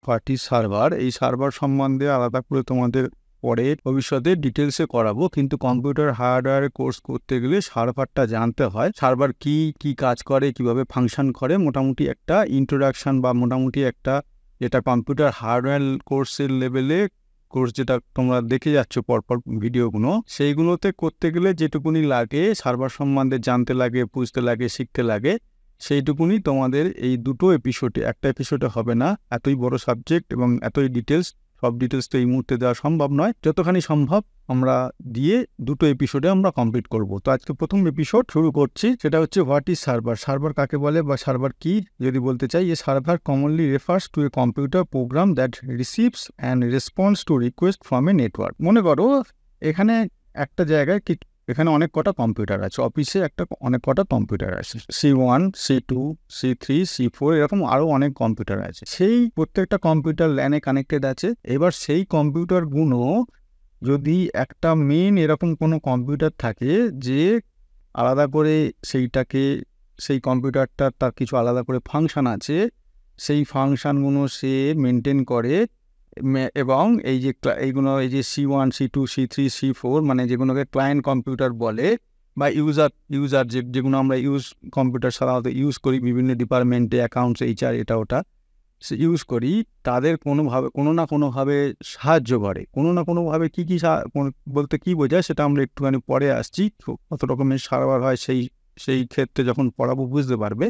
What is server. এই server সম্বন্ধে আলাদা করে তোমাদের পরে ভবিষ্যতে ডিটেলসে করাবো, কিন্তু কম্পিউটার হার্ডওয়্যার কোর্স করতে গেলে সার্ভারটা জানতে হয়। সার্ভার কি কাজ করে, কিভাবে ফাংশন করে, মোটামুটি একটা ইন্ট্রোডাকশন বা মোটামুটি একটা যেটা কম্পিউটার হার্ডওয়্যার কোর্সের লেভেলে কোর্স যেটা তোমরা দেখে যাচ্ছ পরপর ভিডিওগুলো, সেইগুলোতে করতে গেলে যেটুকুনি লাগে সার্ভার সম্বন্ধে জানতে লাগে, বুঝতে লাগে, শিখতে লাগে, সেইটুকুনি তোমাদের এই দুটো এপিসোডে, একটা এপিসোডে হবে না, এতই বড় সাবজেক্ট এবং এতই ডিটেলস, সব ডিটেলস তো এই মুহূর্তে দেওয়া সম্ভব নয়। যতখানি সম্ভব আমরা দিয়ে দুটো এপিসোডে আমরা কমপ্লিট করব। তো আজকে প্রথম এপিসোড শুরু করছি, সেটা হচ্ছে হোয়াট ইজ সার্ভার। সার্ভার কাকে বলে বা সার্ভার কি যদি বলতে চাই, a server commonly refers to a computer program that receives and response to request from a network. মনে করো এখানে একটা জায়গায় এখানে অনেক কটা কম্পিউটার আছে, অফিসে অনেক কটা কম্পিউটার আছে, C1, C2, C3, C4 এরকম আরো অনেক কম্পিউটার আছে। সেই প্রত্যেকটা কম্পিউটার ল্যানে কানেক্টেড আছে। এবার সেই কম্পিউটারগুলো যদি একটা মেন এরকম কোনো কম্পিউটার থাকে যে আলাদা করে সেই কম্পিউটারটা তার কিছু আলাদা করে ফাংশন আছে, সেই ফাংশনগুলো সে মেনটেন করে, এবং এই যে C1, C2, C3, C4 মানে যেগুলোকে ক্লায়েন্ট কম্পিউটার বলে, বা ইউজার যেগুলো আমরা কম্পিউটার সাধারণত ইউজ করি বিভিন্ন ডিপার্টমেন্টে, অ্যাকাউন্টস, HR, এটা ওটা ইউজ করি, তাদের কোনো না কোনোভাবে সাহায্য করে। কোনো না কোনোভাবে কী বলতে কী বোঝায় সেটা আমরা একটুখানি পরে আসছি। কত রকমের সার্ভার হয় সেই ক্ষেত্রে যখন পড়াবো বুঝতে পারবে।